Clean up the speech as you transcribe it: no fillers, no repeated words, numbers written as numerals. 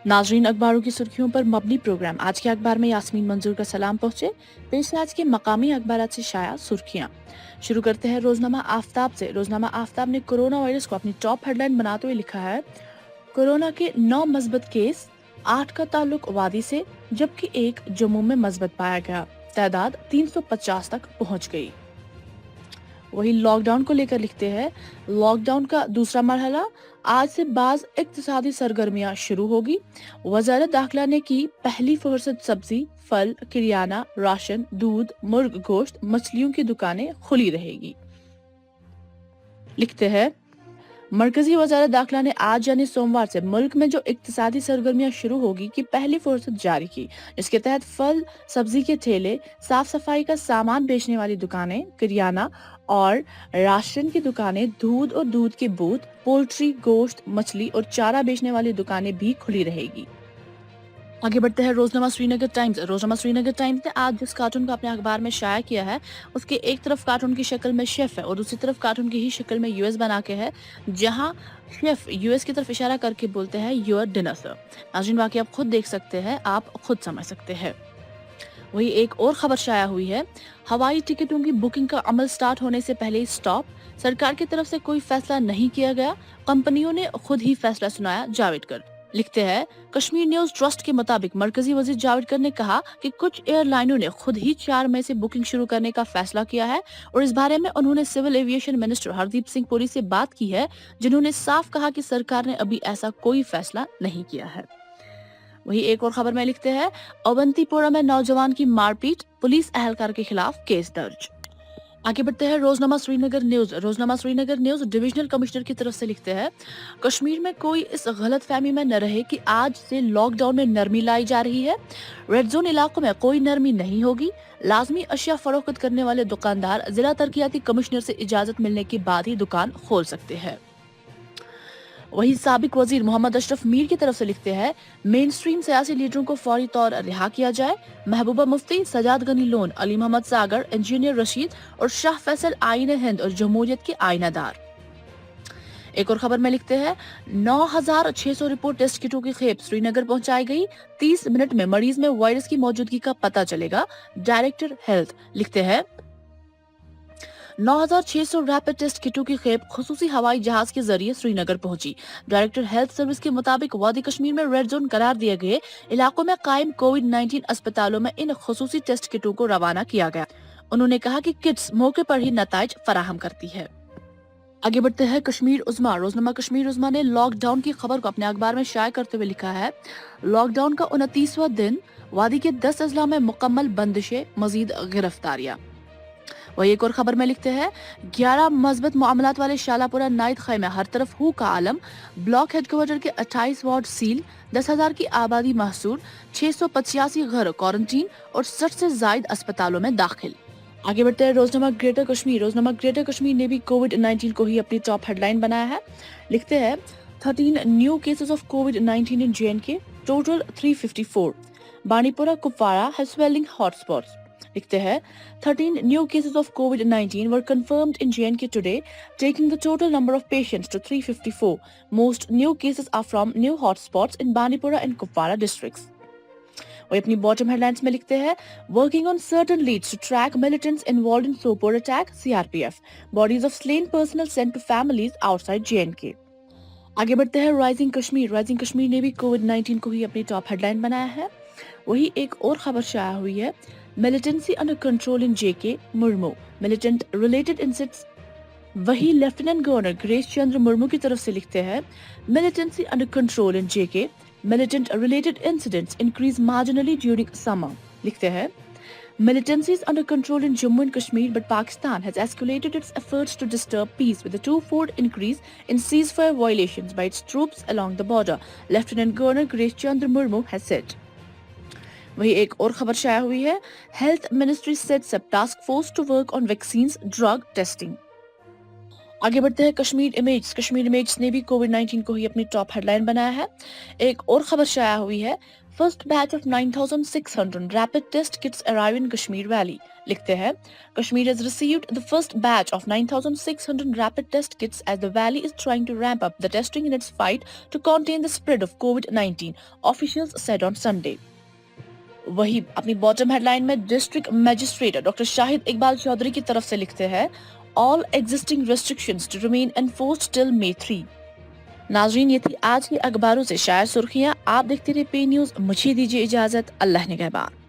नाजरीन, अखबारों की सुर्खियों पर मबनी प्रोग्राम आज के अखबार में यास्मीन मंजूर का सलाम पहुंचे। पेश है आज के मकामी अखबार से शाया सुर्खियां। शुरू करते हैं रोजनामा आफ्ताब से। रोजनामा आफ्ताब ने कोरोना वायरस को अपनी टॉप हेडलाइन बनाते हुए लिखा है, कोरोना के 9 मस्बत केस, 8 का ताल्लुक वादी से, जबकि एक जम्मू में मस्बत पाया गया। तादाद 350 तक पहुंच गई। वही लॉकडाउन को लेकर लिखते हैं, लॉकडाउन का दूसरा मरहला, आज से बाज इक्तिसादी सरगर्मियां शुरू होगी। वजारत दाखिला ने की पहली फुर्सत सब्जी, फल, किरियाना, राशन, दूध, मुर्ग गोश्त, मछलियों की दुकानें खुली रहेगी। लिखते हैं, मरकजी वजारत दाखिला ने आज यानी सोमवार से मुल्क में जो इक्तिसादी सरगर्मियां शुरू होगी की पहली फुर्सत जारी की, जिसके तहत फल सब्जी के ठेले, साफ सफाई का सामान बेचने वाली दुकानें, किरियाना और राशन की दुकानें, दूध और दूध के बूथ, पोल्ट्री, गोश्त, मछली और चारा बेचने वाली दुकानें भी खुली रहेगी। आगे बढ़ते हैं रोजनामा श्रीनगर टाइम्स। रोजनामा श्रीनगर टाइम्स ने आज जिस कार्टून को अपने अखबार में शाया किया है, उसके एक तरफ कार्टून की शक्ल में शेफ है और दूसरी तरफ कार्टून की ही शक्ल में यूएस बना के है, जहां शेफ यूएस की तरफ इशारा करके बोलते हैं योर डिनर सर। नाज़रीन, बाकी आप खुद देख सकते हैं, आप खुद समझ सकते हैं। वही एक और खबर शाया हुई है, हवाई टिकटों की बुकिंग का अमल स्टार्ट होने से पहले ही स्टॉप, सरकार की तरफ से कोई फैसला नहीं किया गया, कंपनियों ने खुद ही फैसला सुनाया। जावेडकर लिखते हैं, कश्मीर न्यूज ट्रस्ट के मुताबिक मरकजी वजीर जावेडकर ने कहा कि कुछ एयरलाइनों ने खुद ही 4 मई से बुकिंग शुरू करने का फैसला किया है और इस बारे में उन्होंने civil aviation minister Hardeep Singh Puri से बात की है, जिन्होंने साफ कहा कि सरकार ने अभी ऐसा कोई फैसला नहीं किया है। वही एक और खबर में लिखते हैं, अवंतीपोरा में नौजवान की मारपीट, पुलिस एहलकार के खिलाफ केस दर्ज। आगे बढ़ते हैं रोजनामा श्रीनगर न्यूज। रोजनामा श्रीनगर न्यूज डिविजनल कमिश्नर की तरफ से लिखते हैं, कश्मीर में कोई इस गलत फहमी में न रहे कि आज से लॉकडाउन में नरमी लाई जा रही है। रेड जोन इलाकों में कोई नरमी नहीं होगी। लाजमी अशिया फरोख्त करने वाले दुकानदार जिला तरक्याती कमिश्नर से इजाजत मिलने के बाद ही दुकान खोल सकते हैं। वही साबिक वजीर मोहम्मद अशरफ मीर की तरफ से लिखते हैं, मेन स्ट्रीम सियासी लीडरों को फौरी तौर रिहा किया जाए। महबूबा मुफ्ती, सजाद गनी लोन, अली मोहम्मद सागर, इंजीनियर रशीद और शाह फैसल आईन हिंद और जमहूरियत के आईनादार। एक और खबर में लिखते हैं, 9,600 रिपोर्ट टेस्ट किटों की खेप श्रीनगर पहुंचाई गई। 30 मिनट में मरीज में वायरस की मौजूदगी का पता चलेगा। डायरेक्टर हेल्थ लिखते हैं, 9,600 रैपिड टेस्ट किटों की खेप खुसूसी हवाई जहाज के जरिए श्रीनगर पहुंची। डायरेक्टर हेल्थ सर्विस के मुताबिक वादी कश्मीर में रेड जोन करार दिए गए इलाकों में कायम कोविड-19 अस्पतालों में इन खुसूसी टेस्ट किटों को रवाना किया गया। उन्होंने कहा कि किट्स मौके पर ही नताइज फराहम करती है। आगे बढ़ते हैं कश्मीर उज़्मा। रोजनामा कश्मीर उज़्मा ने लॉकडाउन की खबर को अपने अखबार में शाया करते हुए लिखा है, लॉकडाउन का 29वां दिन, वादी के 10 अजला में मुकम्मल बंदिशें, मजीद गिरफ्तारियां। वही एक और खबर में लिखते हैं, 11 मजबूत मामलात वाले शालापुरा नाइट खाई में हर तरफ हू का आलम। ब्लॉक हेडक्वार्टर के 28 वार्ड सील, 10,000 की आबादी महसूर, 685 घर क्वारंटीन और 60 से जायद अस्पतालों में दाखिल। आगे बढ़ते हैं रोजनामा ग्रेटर कश्मीर। रोजनामा ग्रेटर कश्मीर ने भी कोविड-19 को ही अपनी टॉप हेडलाइन बनाया है। लिखते हैं, 13 new cases of covid in JNK, total 354। Banipura Kupwara है स्वेलिंग हॉटस्पॉट्स। लिखते हैं, 13 new cases of COVID-19 were confirmed in JNK today, taking the total number of patients to 354. Most new cases are from new hotspots in Banipura and Kupwara districts. वही अपनी bottom headlines में लिखते हैं, working on certain leads to track militants involved in Sopore attack, CRPF. Bodies of slain personnel sent to families outside JNK. आगे बढ़ते हैं rising Kashmir. Rising Kashmir ने भी कोविड-19 को ही अपनी टॉप हेडलाइन बनाया है। वही एक और खबर शाया हुई है, militancy under control in JK, Murmu, militant related incidents। वही lieutenant governor grace Chandra Murmu की तरफ से लिखते हैं, militancy under control in JK, militant related incidents increase marginally during summer। लिखते हैं, militancy is under control in Jammu and Kashmir, but Pakistan has escalated its efforts to disturb peace with a twofold increase in ceasefire violations by its troops along the border, Lieutenant Governor Grace Chandra Murmu has said। वही एक और खबर शाया हुई है, health ministry sets up task force to work on vaccines drug testing. آگے بڑھتے ہیں کشمیر امیجز نے بھی کووڈ 19 کو ہی اپنی ٹاپ ہیڈ لائن بنایا ہے. ایک اور خبر شائع ہوئی ہے. First batch of 9600 rapid test kits arrive in Kashmir valley. لکھتے ہیں Kashmir has received the first batch of 9600 rapid test kits as the valley is trying to ramp up the testing in its fight to contain the spread of COVID-19, officials said on Sunday. وہی اپنی bottom head line میں district magistrate doctor شاہد اقبال چودھری کی طرف سے لکھتے ہیں all existing restrictions to remain enforced till May 3. ناظرین یہ تھی آج کے اخباروں سے شائع سرخیاں. آپ دیکھتے رہے پے نیوز. مجھے دیجیے اجازت. اللہ نگہبان.